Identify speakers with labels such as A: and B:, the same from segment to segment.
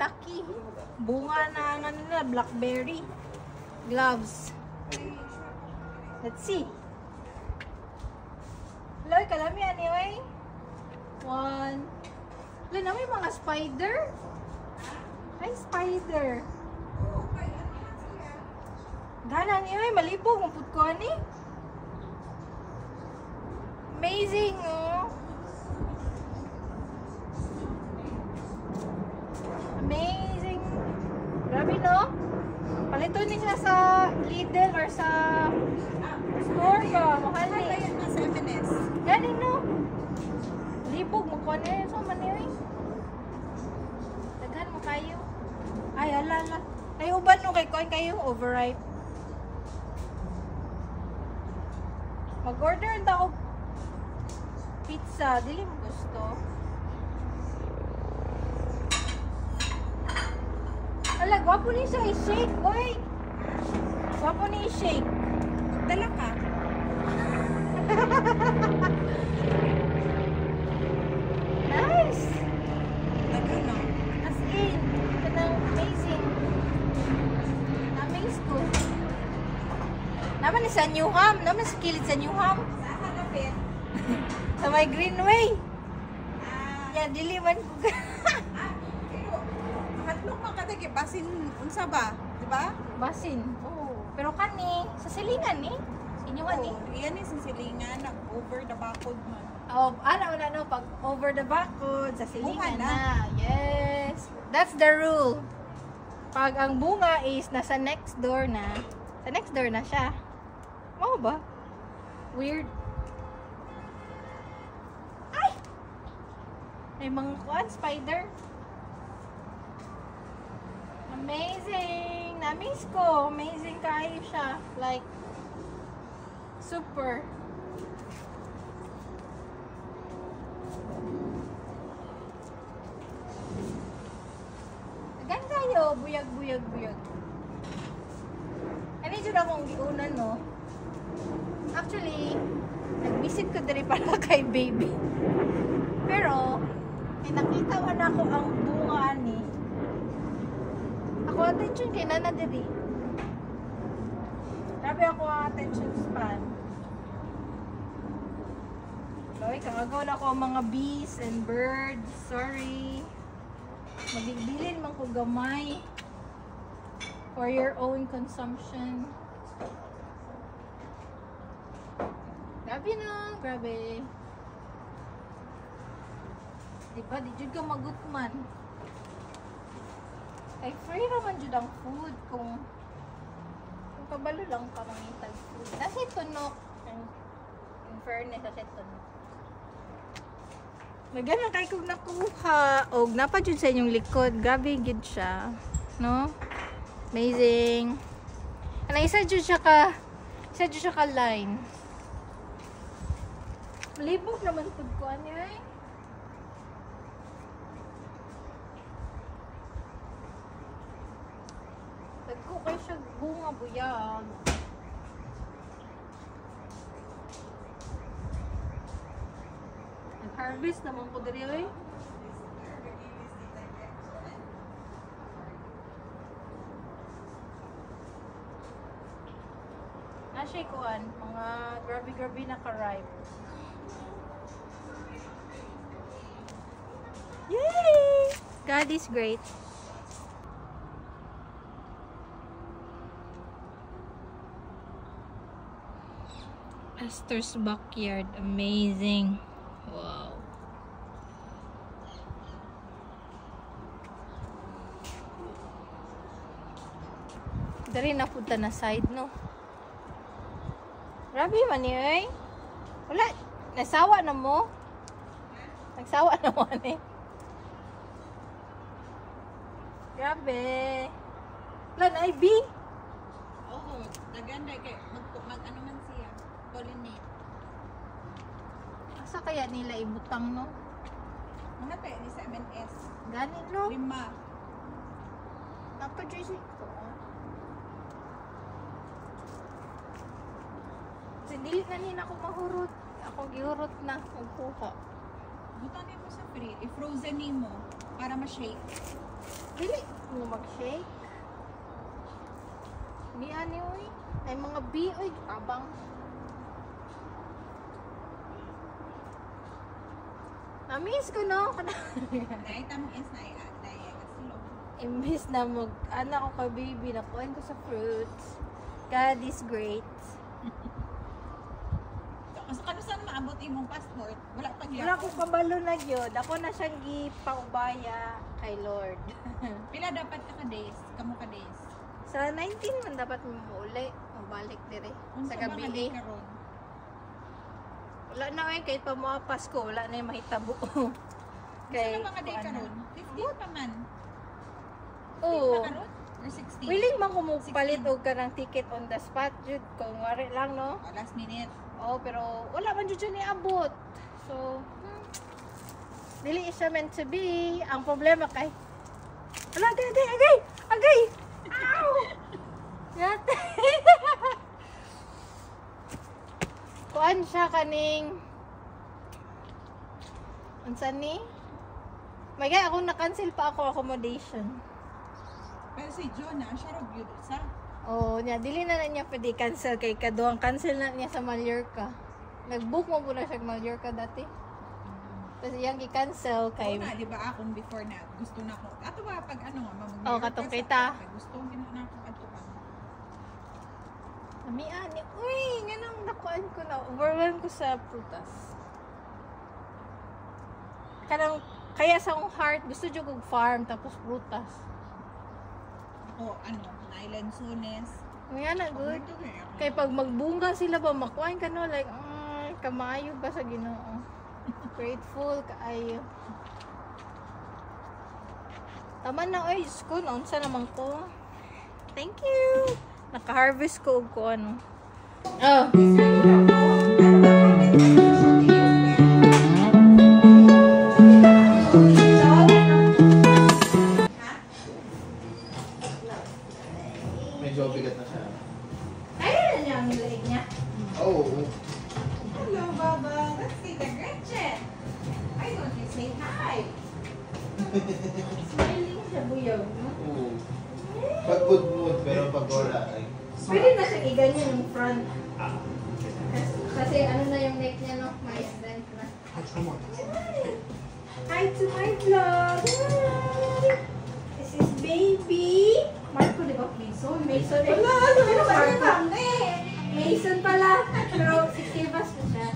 A: laki. Bunga na nga nila, blackberry. Gloves. Let's see. Loy, kalami anyway. One. Loy, na may mga spider. Ay, spider. Gana anyway, malibog. Maput ko ani. Amazing, oh. Amazing. Grabe, no? Palito ni siya sa Lidl or sa store ba? Mahal ni.
B: Sa FNS.
A: Gani, no? Libog mo ko na so maniwi. Daghan mo kayo. Ay, ala. Ay, uban no kay kuan kayo overripe. Mag-order na ako pizza. Dili mo gusto. Ala, gwapo ni siya i-shake. Oy! Gwapo ni i-shake.
B: Dala ka.
A: Nice!
B: Nagano?
A: As in, kanang amazing. Amaze ko. Naman sa Newham. Naman sa kilid sa Newham.
B: Sa hanapin.
A: Sa may Greenway. Yan, dili man ko.
B: Pero, hatlok man ka dagi. Basin, unsa ba? Diba?
A: Basin. Oo. Pero kani, sa silingan ni. Inyuhan ni.
B: Iyan ni silingan. Over the backwood man.
A: Oh, wala no, pag over the backwood, sa silingan
B: Bunga
A: na.
B: na.
A: Yes. That's the rule. Pag ang bunga is nasa next door na, sa next door na siya. Ano ba? Weird. Ay! May mga kuan, spider. Amazing! Na-miss ko. Amazing kayo siya. Like, super. Gan kayo, buyag. Ano yun akong giunan, no? Actually, nag-visit ko diri para kay baby. Pero, nakita ko na ako ang bunga ni. Ako attention kay nana diri. Grabe ako ang attention span. Okay, kagagawa na ako ang mga bees and birds. Sorry. Magigbilin man ko gamay for your own consumption. Grabe na, grabe. Diba, di jud ka magutman. Ay, free naman jud ang food kung kabalo lang ka mangitag food. Kasi tunok. In fairness, kasi tunok. Maganan kay kung nakuha og napa jud sa inyong likod. Grabe gid siya, no? Amazing. Ana isa jud siya ka line. Libog naman pud ko ani ay. Dagko kay siya bunga buyag. Harvest naman ko diri oy. Nashay kuan, mga grabe na ka-ripe. Yay! God is great. Esther's backyard, amazing. Wow. Dari na punta na side, no? Grabe man yun, eh. Wala, nasawa na mo. Nagsawa na mo, eh. Grabe. Wala na, IB.
B: Oo, naganda kay mag-ano man siya. Pollinate.
A: Asa kaya nila ibutang, no?
B: Mga tayo ni sa MNS.
A: Ganin, no?
B: 5.
A: Napa-juicy ko. Dili na nila ako mahurot. Ako gihurot na. Magkuha.
B: Butan mo sa free. I-frozen ni mo. Para ma-shake.
A: Dili mo mag-shake. Di ani oy. Ay mga bi oy tabang. Amis ko no.
B: Dahil tamang is na ay slow.
A: Imbis na anak ko kay baby, nakuha ko sa fruits. God is great.
B: So, kano saan maabot imong passport? Wala pa niya.
A: Wala ko kabalo na gyud. Ako na siyang gipaubaya kay Lord.
B: Pila dapat ka days? Kamo ka days?
A: Sa 19 man dapat mo uli. Mabalik dire sa gabi.
B: Day karon?
A: Wala na ay kahit pa mga Pasko, wala na yung mahitabo.
B: Kay mga day karon? 15 pa man.
A: Oo.
B: 15 pa karon? Or 16?
A: Willing man ko mo palit og ka ng ticket on the spot jud kung wari lang no.
B: Oh, last minute.
A: Oh, pero wala man jud ni abot. So, dili siya meant to be. Ang problema kay ala agay. Ow! Yate. Kuan siya kaning unsa ni? May ako na-cancel pa ako accommodation.
B: Pero si Jonah, siya rin yun sa.
A: Oh, dili na niya pwede cancel kay kaduang cancel na niya sa Mallorca. Nag-book mo po na siya sa Mallorca dati. Tapos iyang i-cancel kay
B: Oo na, di ba akong before na gusto na ko. Ato ba pag ano nga,
A: Oh, katong kita.
B: Gusto na ako ato ka.
A: Ami ani, uy, ganang nakuan ko na. Overwhelmed ko sa prutas. Kaya sa akong heart, gusto dyan kong farm, tapos prutas.
B: Ako, ano, Island Sunes.
A: Nga na, good. Kaya pag magbunga sila ba, makuhain ka no, like, kamayo ba sa Ginoo? Grateful, kaayo. Tama na, oy, Diyos ko, naunsa naman ko. Thank you! Naka-harvest ko og ko ano. Oh!
C: Medyo bigat na siya.
A: Kaya na niya ang leeg niya.
C: Oh.
B: Hello, Baba. Let's see the Gretchen. Why don't you say hi?
A: Smiling siya, buyaw. No?
C: Oo. Pag good mood, pero pag wala ay...
A: Pwede na siyang iganyan yung front. Kasi ano na yung neck niya, no? May strength na. Hi to my vlog! Hi! This is baby! Marco, di ba? Mason? Mason eh. Ano Marco? Mason pala. Pero si Kevas na siya.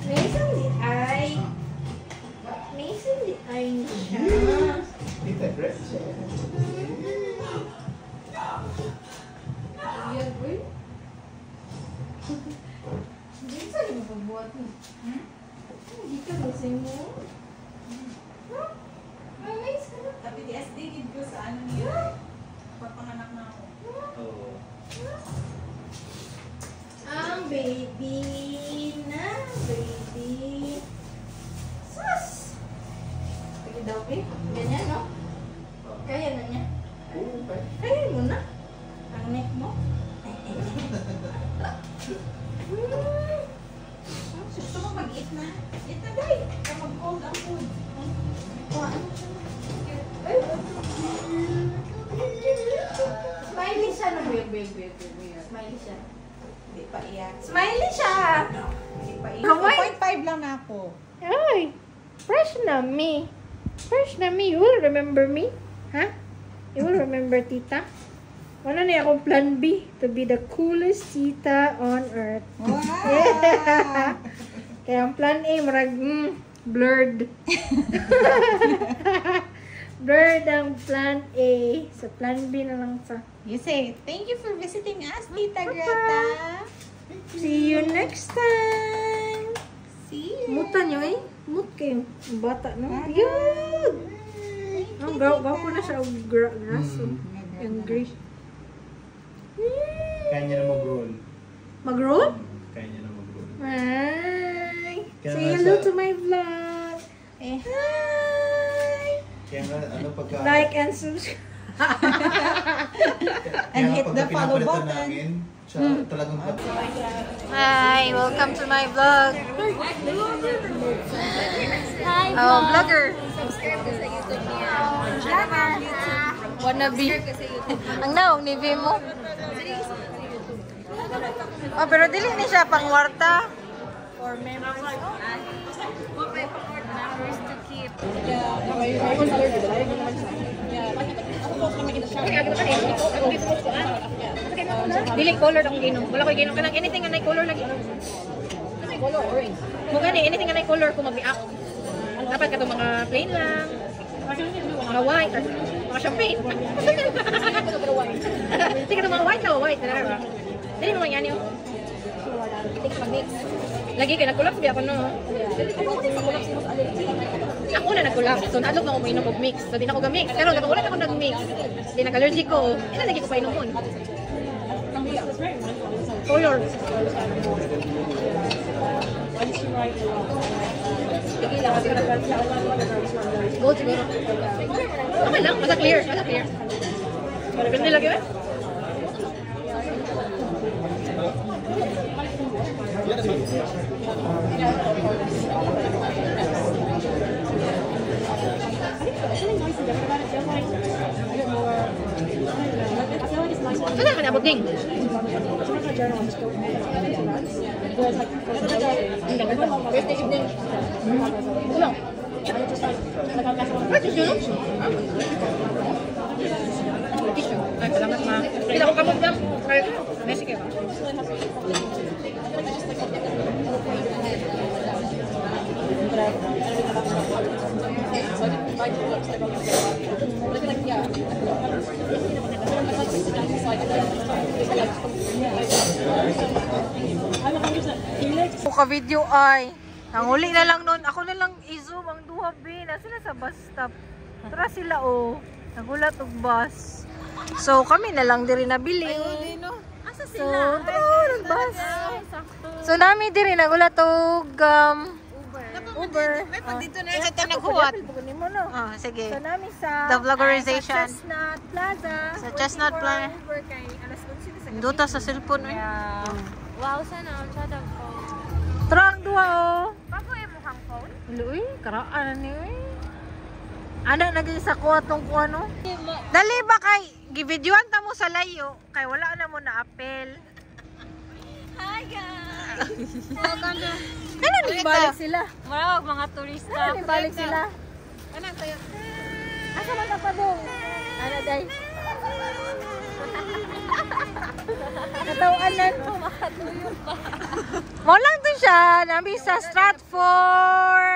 A: Mason di ay. Mason di ay siya.
C: Tita Gretchen.
A: Ayan, boy. Hindi saan yung mabubuhat mo? Hindi ka kasi mo. May nice ka na.
B: Tapi di SD gid ko sa ano niya. Pagpanganak na ako.
C: Oo.
A: Ang baby na baby. Sus! Pwede daw, babe. Ganyan, no? Kaya na niya.
C: Oo, pa.
A: Kaya mo na. Ang neck mo.
B: Gusto mo mag-eat na? Eat na, day. Kaya mag-hold ang food.
A: Smiley siya na, babe. Smiley siya.
B: Hindi pa iyak.
A: Smiley siya!
B: Hindi pa iyak.
A: Kamay.
B: 2.5 lang na ako.
A: Ay, fresh na me. Fresh na me. You will remember me? Ha? You will remember tita? Ano na akong plan B? To be the coolest tita on earth.
B: Wow!
A: Kaya ang plan A, marag, blurred. Blurred ang plan A. So, plan B na lang sa.
B: You say, thank you for visiting us, Tita Greta.
A: See you next time!
B: See you.
A: Muta nyo eh. Mut kayo. Ang bata, no?
B: Bye-bye.
A: Yun! Ang gaw ko na siya ang graso. Yung gray.
C: Kaya niya na mag-roll.
A: Mag-roll?
C: Kaya niya na mag-roll.
A: Hi!
C: Kaya
A: Say
C: nga
A: hello
C: sa-
A: to my vlog!
B: Eh.
A: Hi!
C: Kaya nga, ano pagka...
A: Like and subscribe.
B: And hit the follow button.
C: Namin, siya talagang
A: Hi, welcome to my vlog.
D: Hi,
A: Oh, vlogger.
D: Subscribe ka sa YouTube niya.
A: Wannabe. Ang naong ni mo. Oh, pero dili ni siya pangwarta.
D: For memories. Memories to keep.
A: Dili color akong ginom. Wala ko ginom kanang anything nga nay color lagi. Color orange. Mo gani anything nga nay color ko mabiak. Dapat ka mga plain lang. Mga white, mga champagne. Sige to mga white na white. Dili mo yan yun. Mix. Lagi kay nagkulap di ako no. Ako na nagkulap. So naadlok na ako mainom og mix. So di na ako ga-mix. Pero wala ako nag-mix. Di nag-allergic ko. Ina lagi ko pa inomon. Color. Gold siguro. Okay lang. Basta clear. Basta clear. Ganda lagi ba? Ano ka na abot-ding? Birthday evening. Ulang. What is yun? Tissue. Ay, salamat ma. Kita ko kamot lang. Messi kayo ba? Ka-video ay nanguli na lang nun. Ako na lang i-zoom ang duha B. Na sila sa bus stop. Tara sila oh. Nagulat og bus. So kami na lang diri nabili.
D: Asa
A: So,
D: sila?
A: nagbus. So nami diri nagulat og Uber.
B: Dito na sa tanaghuwat.
A: Oh, sige.
D: So namin sa
A: The vlogerization.
D: sa Chestnut Plaza.
A: Sa Chestnut Plaza.
D: Uber kay alas 11 sa
A: Duta sa cellphone eh.
D: Wow, sana ang sada ko.
A: Tara ang duha oh.
D: Bago yung mukhang phone?
A: Luy, karaan ni uy. Ana naging sa kuha tong kuha no. Dali ba kay givideoan ta mo sa layo kay wala na mo na apel.
D: Hi guys! Welcome to...
A: Ano balik sila?
D: Marag mga turista.
A: Ano balik sila?
B: Anong tayo?
A: Asa man ka pa dong? Ano day? Katawanan.
D: Makatulog pa.
A: Mo lang to siya. Nabi sa Stratford.